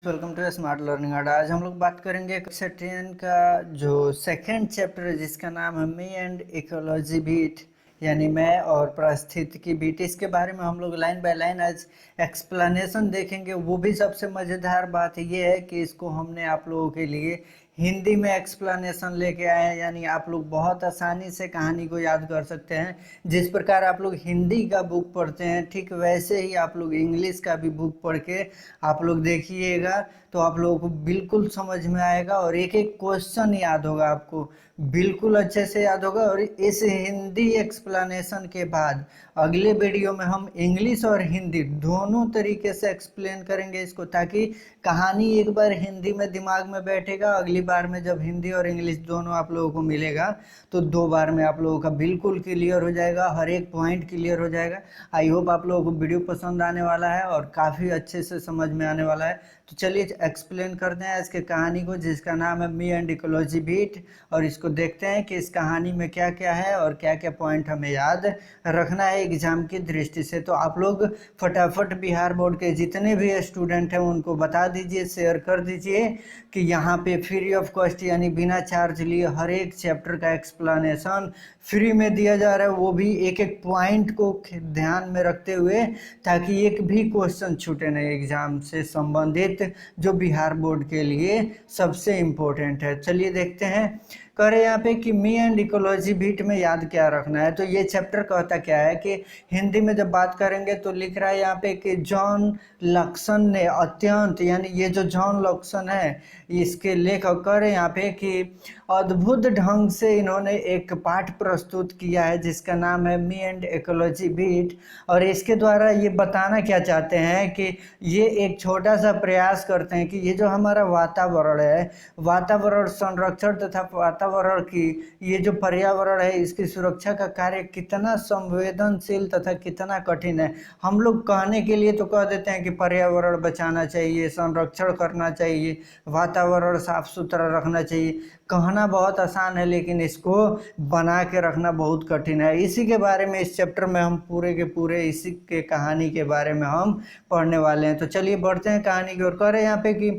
Welcome to smart learning अड्डा। आज हम लोग बात करेंगे कक्षा 10 का जो सेकंड चैप्टर है जिसका नाम है मी एंड इकोलॉजी बीट, यानी मैं और पारिस्थितिकी बीट। इसके बारे में हम लोग लाइन बाय लाइन आज एक्सप्लेनेशन देखेंगे। वो भी सबसे मज़ेदार बात ये है कि इसको हमने आप लोगों के लिए हिंदी में एक्सप्लेनेशन लेके आए हैं, यानी आप लोग बहुत आसानी से कहानी को याद कर सकते हैं। जिस प्रकार आप लोग हिंदी का बुक पढ़ते हैं ठीक वैसे ही आप लोग इंग्लिश का भी बुक पढ़ के आप लोग देखिएगा तो आप लोगों को बिल्कुल समझ में आएगा और एक एक क्वेश्चन याद होगा, आपको बिल्कुल अच्छे से याद होगा। और इस हिंदी एक्सप्लेनेशन के बाद अगले वीडियो में हम इंग्लिश और हिंदी दोनों तरीके से एक्सप्लेन करेंगे इसको, ताकि कहानी एक बार हिंदी में दिमाग में बैठेगा, अगली बार में जब हिंदी और इंग्लिश दोनों आप लोगों को मिलेगा तो दो बार में आप लोगों का बिल्कुल क्लियर हो जाएगा, हर एक पॉइंट क्लियर हो जाएगा। आई होप आप लोगों को वीडियो पसंद आने वाला है और काफ़ी अच्छे से समझ में आने वाला है। तो चलिए एक्सप्लेन करते हैं आज के कहानी को जिसका नाम है मी एंड इकोलॉजी बीट, और इसको देखते हैं कि इस कहानी में क्या क्या है और क्या क्या पॉइंट हमें याद रखना है एग्जाम की दृष्टि से। तो आप लोग फटाफट बिहार बोर्ड के जितने भी स्टूडेंट हैं उनको बता दीजिए, शेयर कर दीजिए कि यहाँ पे फ्री ऑफ कॉस्ट यानी बिना चार्ज लिए हर एक चैप्टर का एक्सप्लेनेशन फ्री में दिया जा रहा है, वो भी एक एक पॉइंट को ध्यान में रखते हुए, ताकि एक भी क्वेश्चन छूटे नहीं एग्जाम से संबंधित, जो बिहार बोर्ड के लिए सबसे इम्पोर्टेंट है। चलिए देखते हैं। कह रहे यहाँ पे कि मी एंड इकोलॉजी बीट में याद क्या रखना है। तो ये चैप्टर कहता क्या है कि हिंदी में जब बात करेंगे तो लिख रहा है यहाँ पे कि जॉन लक्सन ने अत्यंत, यानी ये जो जॉन लक्सन है इसके लेखक कह रहे यहाँ पे कि अद्भुत ढंग से इन्होंने एक पाठ प्रस्तुत किया है जिसका नाम है मी एंड इकोलॉजी बीट। और इसके द्वारा ये बताना क्या चाहते हैं कि ये एक छोटा सा प्रयास करते हैं कि ये जो हमारा वातावरण है, वातावरण संरक्षण तथा वातावरण की ये जो पर्यावरण है इसकी सुरक्षा का कार्य कितना संवेदनशील तथा कितना कठिन है। हम लोग कहने के लिए तो कह देते हैं कि पर्यावरण बचाना चाहिए, संरक्षण करना चाहिए, वातावरण साफ सुथरा रखना चाहिए, कहना बहुत आसान है लेकिन इसको बना के रखना बहुत कठिन है। इसी के बारे में इस चैप्टर में हम पूरे के पूरे इसी के कहानी के बारे में हम पढ़ने वाले हैं। तो चलिए बढ़ते हैं कहानी की ओर। कह रहे हैं यहाँ पे कि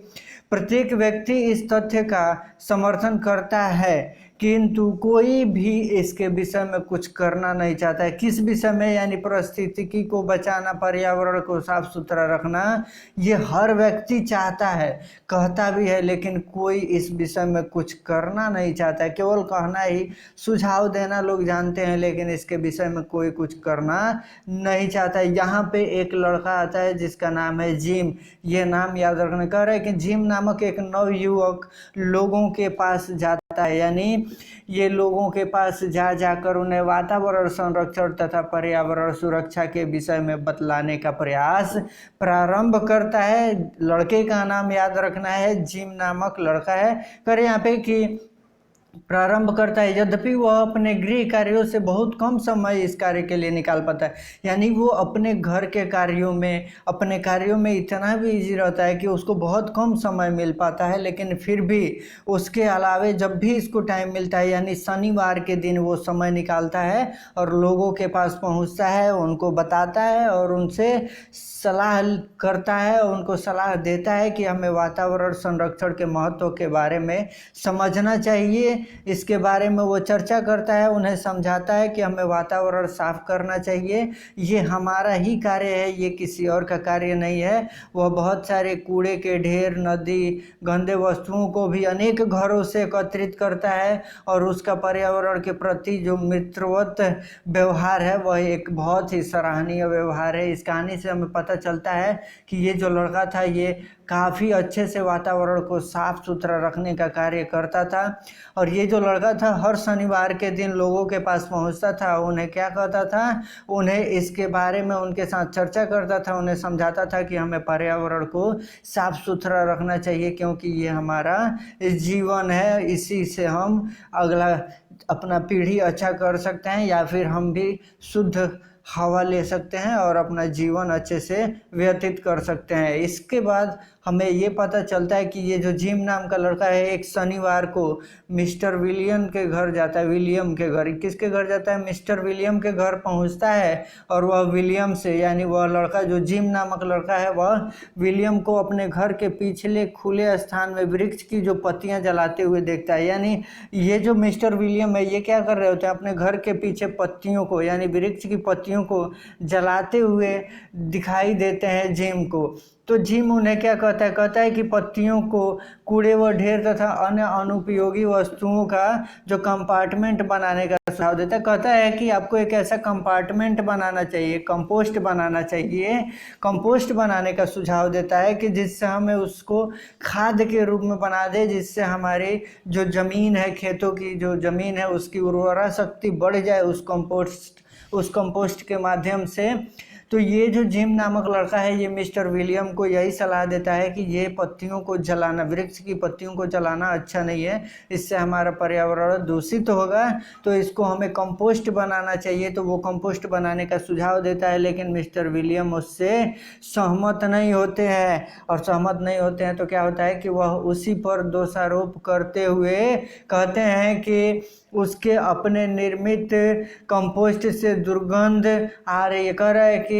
प्रत्येक व्यक्ति इस तथ्य का समर्थन करता है किंतु कोई भी इसके विषय में कुछ करना नहीं चाहता है। किस विषय में? यानी पारिस्थितिकी को बचाना, पर्यावरण को साफ सुथरा रखना, ये हर व्यक्ति चाहता है, कहता भी है, लेकिन कोई इस विषय में कुछ करना नहीं चाहता है। केवल कहना ही, सुझाव देना लोग जानते हैं, लेकिन इसके विषय में कोई कुछ करना नहीं चाहता है। यहाँ पे एक लड़का आता है जिसका नाम है जिम, ये नाम याद रखने। कह रहे हैं कि जिम नामक एक नवयुवक लोगों के पास जाता है, यानी ये लोगों के पास जा जाकर उन्हें वातावरण संरक्षण तथा पर्यावरण सुरक्षा के विषय में बतलाने का प्रयास प्रारंभ करता है। लड़के का नाम याद रखना है, जिम नामक लड़का है। कर यहाँ पे कि प्रारंभ करता है, यद्यपि वह अपने गृह कार्यों से बहुत कम समय इस कार्य के लिए निकाल पाता है। यानी वो अपने घर के कार्यों में, अपने कार्यों में इतना भी इजी रहता है कि उसको बहुत कम समय मिल पाता है, लेकिन फिर भी उसके अलावे जब भी इसको टाइम मिलता है, यानी शनिवार के दिन वो समय निकालता है और लोगों के पास पहुंचता है, उनको बताता है और उनसे सलाह करता है, उनको सलाह देता है कि हमें वातावरण संरक्षण के महत्व के बारे में समझना चाहिए। इसके बारे में वो चर्चा करता है, उन्हें समझाता है कि हमें वातावरण साफ करना चाहिए, ये हमारा ही कार्य है, ये किसी और का कार्य नहीं है। वह बहुत सारे कूड़े के ढेर, नदी, गंदे वस्तुओं को भी अनेक घरों से एकत्रित करता है और उसका पर्यावरण के प्रति जो मित्रवत व्यवहार है वह एक बहुत ही सराहनीय व्यवहार है। इस कहानी से हमें पता चलता है कि ये जो लड़का था ये काफ़ी अच्छे से वातावरण को साफ सुथरा रखने का कार्य करता था। और ये जो लड़का था हर शनिवार के दिन लोगों के पास पहुंचता था, उन्हें क्या कहता था, उन्हें इसके बारे में उनके साथ चर्चा करता था, उन्हें समझाता था कि हमें पर्यावरण को साफ सुथरा रखना चाहिए क्योंकि ये हमारा जीवन है, इसी से हम अगला अपना पीढ़ी अच्छा कर सकते हैं या फिर हम भी शुद्ध हवा ले सकते हैं और अपना जीवन अच्छे से व्यतीत कर सकते हैं। इसके बाद हमें ये पता चलता है कि ये जो जिम नाम का लड़का है एक शनिवार को मिस्टर विलियम के घर जाता है, विलियम के घर। किसके घर जाता है? मिस्टर विलियम के घर पहुंचता है और वह विलियम से, यानी वह लड़का जो जिम नामक लड़का है वह विलियम को अपने घर के पिछले खुले स्थान में वृक्ष की जो पत्तियां जलाते हुए देखता है। यानी ये जो मिस्टर विलियम है ये क्या कर रहे होते हैं? अपने घर के पीछे पत्तियों को, यानी वृक्ष की पत्तियों को जलाते हुए दिखाई देते हैं जिम को। तो जिम उन्हें क्या कहता है? कहता है कि पत्तियों को कूड़े व ढेर तथा अन्य अनुपयोगी वस्तुओं का जो कंपार्टमेंट बनाने का सुझाव देता है। कहता है कि आपको एक ऐसा कंपार्टमेंट बनाना चाहिए, कंपोस्ट बनाना चाहिए, कंपोस्ट बनाने का सुझाव देता है कि जिससे हमें उसको खाद के रूप में बना दे, जिससे हमारी जो ज़मीन है, खेतों की जो ज़मीन है उसकी उर्वरा शक्ति बढ़ जाए उस कंपोस्ट के माध्यम से। तो ये जो जिम नामक लड़का है ये मिस्टर विलियम को यही सलाह देता है कि ये पत्तियों को जलाना, वृक्ष की पत्तियों को जलाना अच्छा नहीं है, इससे हमारा पर्यावरण दूषित होगा, तो इसको हमें कंपोस्ट बनाना चाहिए। तो वो कंपोस्ट बनाने का सुझाव देता है, लेकिन मिस्टर विलियम उससे सहमत नहीं होते हैं। और सहमत नहीं होते हैं तो क्या होता है कि वह उसी पर दोषारोप करते हुए कहते हैं कि उसके अपने निर्मित कंपोस्ट से दुर्गंध आ रही है। कह रहा है कि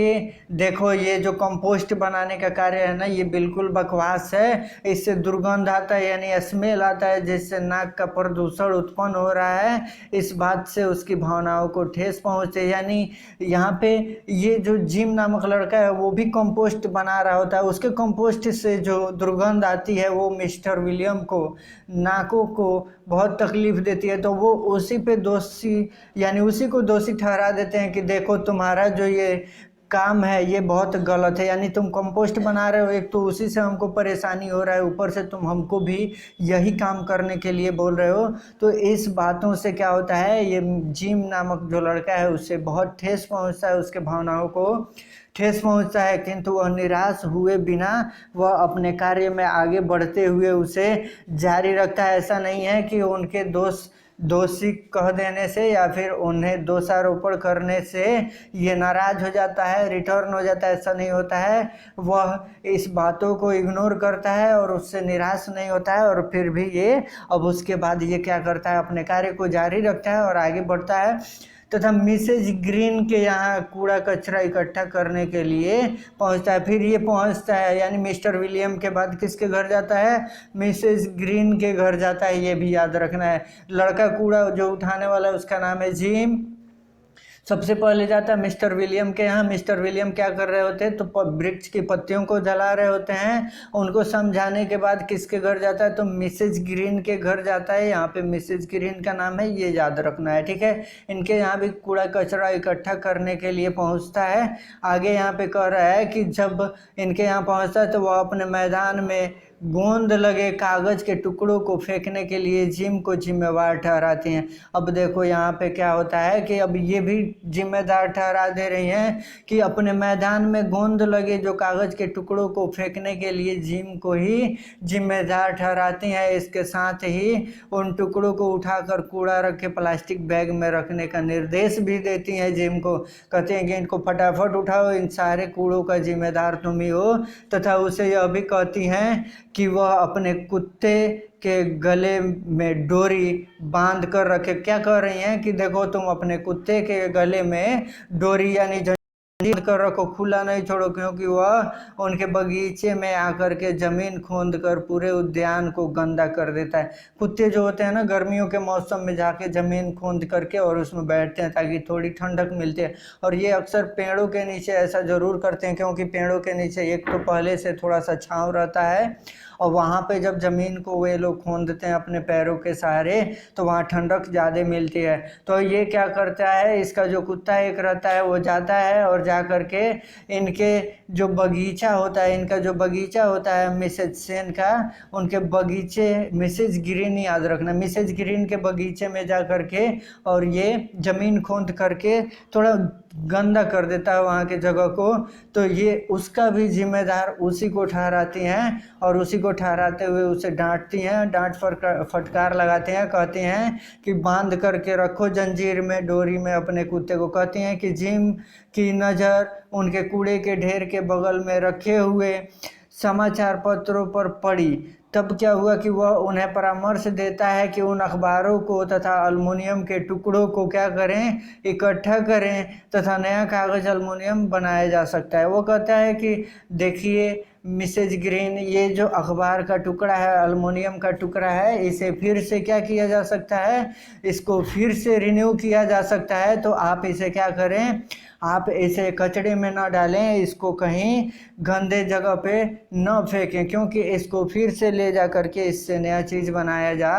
देखो ये जो कंपोस्ट बनाने का कार्य है ना ये बिल्कुल बकवास है, इससे दुर्गंध आता है, यानी स्मेल आता है, जिससे नाक का प्रदूषण उत्पन्न हो रहा है। इस बात से उसकी भावनाओं को ठेस पहुंचती है। यानी यहाँ पे ये जो जिम नामक लड़का है वो भी कंपोस्ट बना रहा होता है, उसके कंपोस्ट से जो दुर्गंध आती है वो मिस्टर विलियम को, नाकों को बहुत तकलीफ देती है। तो वो उसी पे दोषी, यानी उसी को दोषी ठहरा देते हैं कि देखो तुम्हारा जो ये काम है ये बहुत गलत है, यानी तुम कंपोस्ट बना रहे हो, एक तो उसी से हमको परेशानी हो रहा है, ऊपर से तुम हमको भी यही काम करने के लिए बोल रहे हो। तो इस बातों से क्या होता है, ये जिम नामक जो लड़का है उससे बहुत ठेस पहुंचता है, उसके भावनाओं को ठेस पहुंचता है, किंतु वह निराश हुए बिना वह अपने कार्य में आगे बढ़ते हुए उसे जारी रखता है। ऐसा नहीं है कि उनके दोषी कह देने से या फिर उन्हें दोषारोपण करने से ये नाराज हो जाता है, रिटर्न हो जाता है, ऐसा नहीं होता है। वह इस बातों को इग्नोर करता है और उससे निराश नहीं होता है, और फिर भी ये अब उसके बाद ये क्या करता है, अपने कार्य को जारी रखता है और आगे बढ़ता है तथा मिसेज ग्रीन के यहाँ कूड़ा कचरा इकट्ठा करने के लिए पहुँचता है। फिर ये पहुँचता है, यानी मिस्टर विलियम के बाद किसके घर जाता है? मिसेज ग्रीन के घर जाता है। ये भी याद रखना है। लड़का कूड़ा जो उठाने वाला है उसका नाम है जिम। सबसे पहले जाता है मिस्टर विलियम के यहाँ। मिस्टर विलियम क्या कर रहे होते हैं? तो वृक्ष की पत्तियों को जला रहे होते हैं। उनको समझाने के बाद किसके घर जाता है? तो मिसेज ग्रीन के घर जाता है। यहाँ पे मिसेज ग्रीन का नाम है, ये याद रखना है, ठीक है। इनके यहाँ भी कूड़ा कचरा इकट्ठा करने के लिए पहुँचता है। आगे यहाँ पे कह रहा है कि जब इनके यहाँ पहुँचता है तो वह अपने मैदान में गोंद लगे कागज के टुकड़ों को फेंकने के लिए जिम को जिम्मेवार ठहराती हैं। अब देखो यहाँ पे क्या होता है कि अब ये भी जिम्मेदार ठहरा दे रही हैं कि अपने मैदान में गोंद लगे जो कागज के टुकड़ों को फेंकने के लिए जिम को ही जिम्मेदार ठहराती हैं। इसके साथ ही उन टुकड़ों को उठाकर कूड़ा रखे प्लास्टिक बैग में रखने का निर्देश भी देती हैं जिम को। कहते हैं कि इनको फटाफट उठाओ, इन सारे कूड़ों का जिम्मेदार तुम ही हो। तथा उसे यह भी कहती हैं कि वह अपने कुत्ते के गले में डोरी बांध कर रखे। क्या कह रही हैं कि देखो तुम अपने कुत्ते के गले में डोरी यानी जंजीर कर रखो, खुला नहीं छोड़ो, क्योंकि वह उनके बगीचे में आकर के जमीन खोद कर पूरे उद्यान को गंदा कर देता है। कुत्ते जो होते हैं ना, गर्मियों के मौसम में जाके जमीन खोद करके और उसमें बैठते हैं ताकि थोड़ी ठंडक मिलती है। और ये अक्सर पेड़ों के नीचे ऐसा ज़रूर करते हैं, क्योंकि पेड़ों के नीचे एक तो पहले से थोड़ा सा छांव रहता है, और वहाँ पे जब ज़मीन को वे लोग खोदते हैं अपने पैरों के सहारे तो वहाँ ठंडक ज़्यादा मिलती है। तो ये क्या करता है, इसका जो कुत्ता एक रहता है वो जाता है और जा करके इनके जो बगीचा होता है, इनका जो बगीचा होता है मिसेज सेन का, उनके बगीचे, मिसेज ग्रीन याद रखना, मिसेज ग्रीन के बगीचे में जा करके और ये ज़मीन खोद करके थोड़ा गंदा कर देता है वहाँ के जगह को। तो ये उसका भी जिम्मेदार उसी को ठहराती हैं और उसी को ठहराते हुए उसे डांटती हैं, डांट फटकार लगाते हैं। कहती हैं कि बांध करके रखो जंजीर में, डोरी में अपने कुत्ते को। कहती हैं कि जिम की नज़र उनके कूड़े के ढेर के बगल में रखे हुए समाचार पत्रों पर पड़ी, तब क्या हुआ कि वह उन्हें परामर्श देता है कि उन अखबारों को तथा अल्मुनियम के टुकड़ों को क्या करें, इकट्ठा करें तथा नया कागज अल्मुनियम बनाया जा सकता है। वो कहता है कि देखिए मिसेज ग्रीन, ये जो अखबार का टुकड़ा है, अल्मुनियम का टुकड़ा है, इसे फिर से क्या किया जा सकता है, इसको फिर से रिन्यू किया जा सकता है। तो आप इसे क्या करें, आप इसे कचड़े में न डालें, इसको कहीं गंदे जगह पे न फेंकें, क्योंकि इसको फिर से ले जा करके इससे नया चीज़ बनाया जा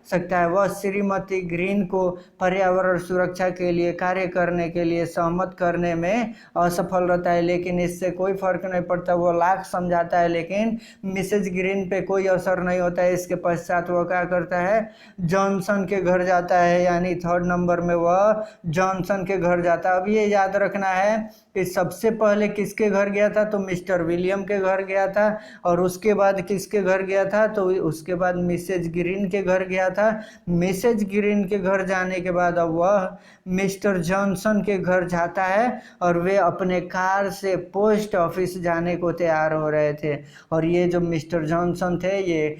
सकता है। वह श्रीमती ग्रीन को पर्यावरण सुरक्षा के लिए कार्य करने के लिए सहमत करने में असफल रहता है, लेकिन इससे कोई फर्क नहीं पड़ता। वो लाख समझाता है लेकिन मिसेज ग्रीन पे कोई असर नहीं होता है। इसके पश्चात वह क्या करता है, जॉनसन के घर जाता है, यानी 3rd नंबर में वह जॉनसन के घर जाता है। अब ये याद रखना है कि सबसे पहले किसके घर गया था, तो मिस्टर विलियम के घर गया था, और उसके बाद किसके घर गया था, तो उसके बाद मिसेज ग्रीन के घर गया था। मिसेज ग्रीन के घर जाने के बाद अब वह मिस्टर जॉनसन के घर जाता है, और वे अपने कार से पोस्ट ऑफिस जाने को तैयार हो रहे थे। और ये जो मिस्टर जॉनसन थे, ये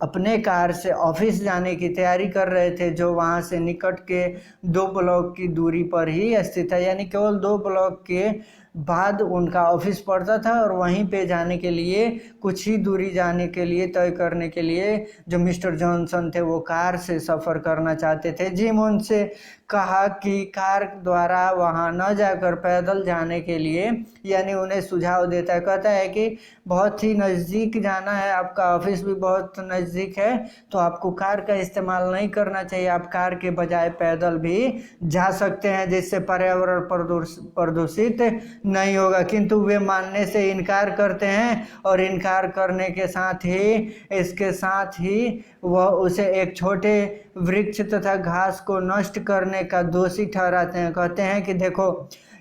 अपने कार से ऑफिस जाने की तैयारी कर रहे थे, जो वहाँ से निकट के 2 ब्लॉक की दूरी पर ही स्थित है, यानी केवल 2 ब्लॉक के बाद उनका ऑफिस पड़ता था। और वहीं पे जाने के लिए, कुछ ही दूरी जाने के लिए, तय करने के लिए जो मिस्टर जॉनसन थे वो कार से सफ़र करना चाहते थे। जिम उनसे कहा कि कार द्वारा वहाँ न जाकर पैदल जाने के लिए, यानी उन्हें सुझाव देता है, कहता है कि बहुत ही नज़दीक जाना है, आपका ऑफिस भी बहुत नज़दीक है, तो आपको कार का इस्तेमाल नहीं करना चाहिए, आप कार के बजाय पैदल भी जा सकते हैं, जिससे पर्यावरण प्रदूषित नहीं होगा। किंतु वे मानने से इनकार करते हैं, और इनकार करने के साथ ही, इसके साथ ही वह उसे एक छोटे वृक्ष तथा घास को नष्ट करने का दोषी ठहराते हैं। कहते हैं कि देखो,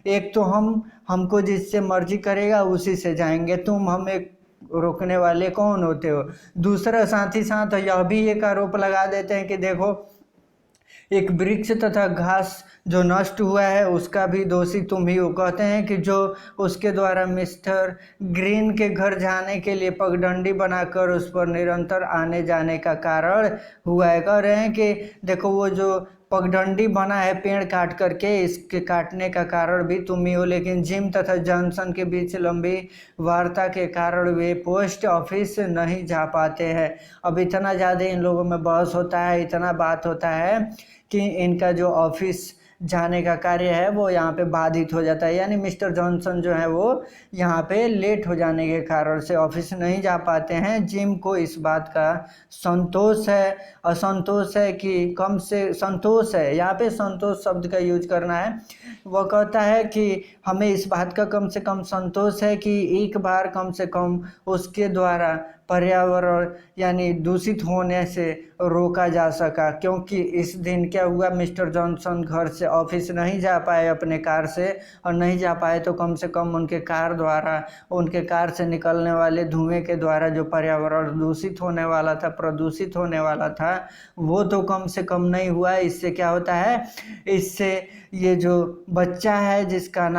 एक तो हमको जिससे मर्जी करेगा उसी से जाएंगे, तुम हमें रोकने वाले कौन होते हो। दूसरा, साथ ही साथ यह भी एक आरोप लगा देते हैं कि देखो, एक वृक्ष तथा घास जो नष्ट हुआ है उसका भी दोषी तुम ही हो। कहते हैं कि जो उसके द्वारा मिस्टर ग्रीन के घर जाने के लिए पगडंडी बनाकर उस पर निरंतर आने जाने का कारण हुआ है। कह रहे हैं कि देखो, वो जो पगडंडी बना है पेड़ काट करके, इसके काटने का कारण भी तुम ही हो। लेकिन जिम तथा जॉनसन के बीच लंबी वार्ता के कारण वे पोस्ट ऑफिस नहीं जा पाते हैं। अब इतना ज़्यादा इन लोगों में बहस होता है, इतना बात होता है कि इनका जो ऑफिस जाने का कार्य है वो यहाँ पे बाधित हो जाता है, यानी मिस्टर जॉनसन जो है वो यहाँ पे लेट हो जाने के कारण से ऑफिस नहीं जा पाते हैं। जिम को इस बात का संतोष है, असंतोष है कि कम से संतोष है, यहाँ पे संतोष शब्द का यूज करना है। वह कहता है कि हमें इस बात का कम से कम संतोष है कि एक बार कम से कम उसके द्वारा पर्यावरण यानी दूषित होने से रोका जा सका, क्योंकि इस दिन क्या हुआ, मिस्टर जॉनसन घर से ऑफिस नहीं जा पाए अपने कार से, और नहीं जा पाए तो कम से कम उनके कार से निकलने वाले धुएं के द्वारा जो पर्यावरण दूषित होने वाला था, प्रदूषित होने वाला था, वो तो कम से कम नहीं हुआ। इससे क्या होता है, इससे ये जो बच्चा है जिसका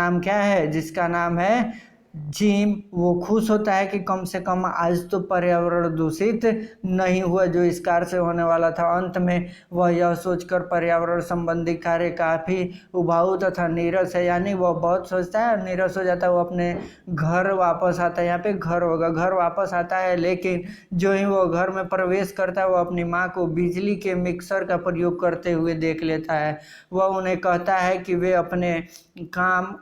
नाम है जिम, वो खुश होता है कि कम से कम आज तो पर्यावरण दूषित नहीं हुआ जो इस कार से होने वाला था। अंत में वह यह सोचकर पर्यावरण संबंधी कार्य काफ़ी उबाऊ तथा नीरस है, यानी वह बहुत सोचता है और नीरस हो जाता है। वो अपने घर वापस आता है, यहाँ पे घर होगा, घर वापस आता है, लेकिन जो ही वो घर में प्रवेश करता है वो अपनी माँ को बिजली के मिक्सर का प्रयोग करते हुए देख लेता है। वह उन्हें कहता है कि वे अपने काम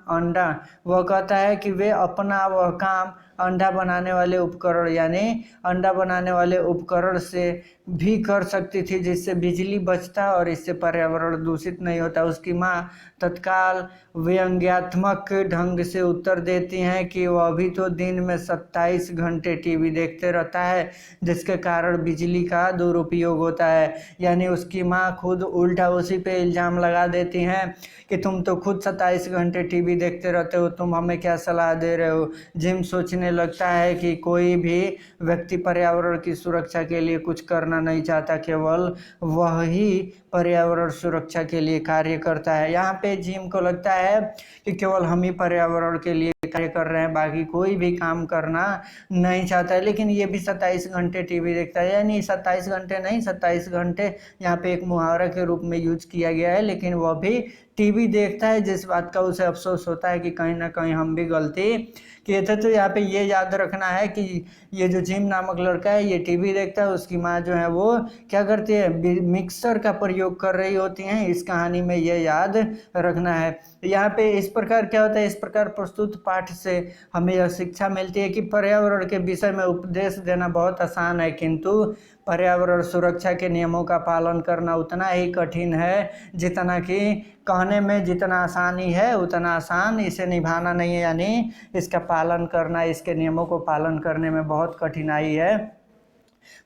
वह कहता है कि वे अपना वह काम अंडा बनाने वाले उपकरण यानी अंडा बनाने वाले उपकरण से भी कर सकती थी, जिससे बिजली बचता और इससे पर्यावरण दूषित नहीं होता। उसकी माँ तत्काल व्यंग्यात्मक ढंग से उत्तर देती हैं कि वह अभी तो दिन में 27 घंटे टीवी देखते रहता है, जिसके कारण बिजली का दुरुपयोग होता है। यानी उसकी माँ खुद उल्टा उसी पे इल्ज़ाम लगा देती हैं कि तुम तो खुद 27 घंटे टीवी देखते रहते हो, तुम हमें क्या सलाह दे रहे हो। जिम सोचने लगता है कि कोई भी व्यक्ति पर्यावरण की सुरक्षा के लिए कुछ करना नहीं चाहता, केवल वह ही पर्यावरण सुरक्षा के लिए कार्य करता है। यहाँ पे जिम को लगता है कि केवल हम ही पर्यावरण के लिए कार्य कर रहे हैं, बाकी कोई भी काम करना नहीं चाहता है, लेकिन ये भी 27 घंटे टीवी देखता है। यानी 27 घंटे नहीं, 27 घंटे यहाँ पे एक मुहावरा के रूप में यूज किया गया है, लेकिन वह भी टीवी देखता है, जिस बात का उसे अफसोस होता है कि कहीं ना कहीं हम भी गलती किए थे। तो यहाँ पे ये याद रखना है कि ये जो जिम नामक लड़का है ये टीवी देखता है, उसकी माँ जो है वो क्या करती है, मिक्सर का प्रयोग कर रही होती हैं। इस कहानी में ये याद रखना है। यहाँ पे इस प्रकार क्या होता है, इस प्रकार प्रस्तुत पाठ से हमें यह शिक्षा मिलती है कि पर्यावरण के विषय में उपदेश देना बहुत आसान है, किंतु पर्यावरण सुरक्षा के नियमों का पालन करना उतना ही कठिन है जितना कि कहने में जितना आसानी है उतना आसान इसे निभाना नहीं है। यानी इसका पालन करना, इसके नियमों को पालन करने में बहुत कठिनाई है।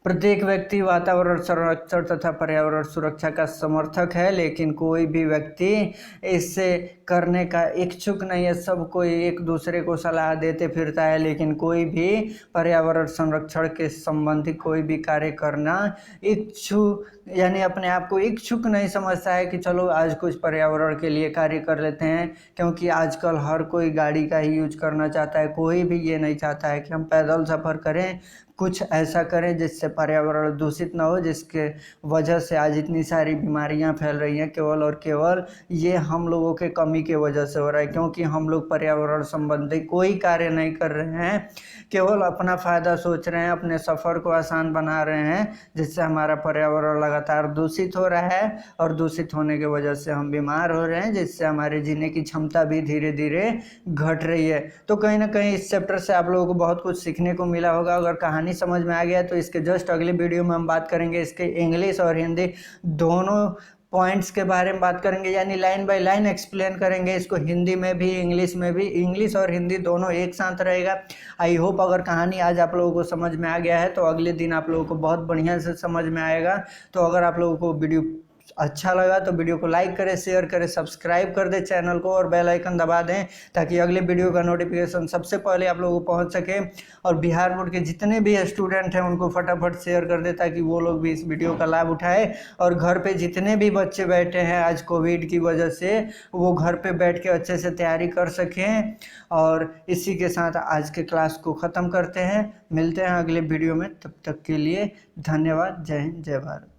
प्रत्येक व्यक्ति वातावरण संरक्षण तथा पर्यावरण सुरक्षा का समर्थक है, लेकिन कोई भी व्यक्ति इससे करने का इच्छुक नहीं है। सब कोई एक दूसरे को सलाह देते फिरता है, लेकिन कोई भी पर्यावरण संरक्षण के संबंधी कोई भी कार्य करना इच्छुक यानी अपने आप को इच्छुक नहीं समझता है कि चलो आज कुछ पर्यावरण के लिए कार्य कर लेते हैं, क्योंकि आजकल हर कोई गाड़ी का ही यूज करना चाहता है। कोई भी ये नहीं चाहता है कि हम पैदल सफ़र करें, कुछ ऐसा करें जिससे पर्यावरण दूषित ना हो, जिसके वजह से आज इतनी सारी बीमारियां फैल रही हैं। केवल और केवल ये हम लोगों के कमी के वजह से हो रहा है, क्योंकि हम लोग पर्यावरण संबंधी कोई कार्य नहीं कर रहे हैं, केवल अपना फ़ायदा सोच रहे हैं, अपने सफ़र को आसान बना रहे हैं, जिससे हमारा पर्यावरण लगातार दूषित हो रहा है। और दूषित होने की वजह से हम बीमार हो रहे हैं, जिससे हमारे जीने की क्षमता भी धीरे धीरे घट रही है। तो कहीं ना कहीं इस चैप्टर से आप लोगों को बहुत कुछ सीखने को मिला होगा। अगर कहानी समझ में आ गया तो इसके जस्ट अगले वीडियो में हम बात करेंगे इसके इंग्लिश और हिंदी दोनों पॉइंट्स के बारे में बात करेंगे, यानी लाइन बाय लाइन एक्सप्लेन करेंगे इसको, हिंदी में भी इंग्लिश में भी। इंग्लिश और हिंदी दोनों एक साथ रहेगा। आई होप अगर कहानी आज आप लोगों को समझ में आ गया है तो अगले दिन आप लोगों को बहुत बढ़िया से समझ में आएगा। तो अगर आप लोगों को वीडियो अच्छा लगा तो वीडियो को लाइक करें, शेयर करें, सब्सक्राइब कर दें चैनल को और बेल आइकन दबा दें, ताकि अगले वीडियो का नोटिफिकेशन सबसे पहले आप लोगों को पहुंच सके। और बिहार बोर्ड के जितने भी स्टूडेंट हैं उनको फटाफट शेयर कर दें, ताकि वो लोग भी इस वीडियो का लाभ उठाएं। और घर पे जितने भी बच्चे बैठे हैं आज कोविड की वजह से, वो घर पे बैठ के अच्छे से तैयारी कर सकें। और इसी के साथ आज के क्लास को ख़त्म करते हैं। मिलते हैं अगले वीडियो में, तब तक के लिए धन्यवाद। जय हिंद, जय भारत।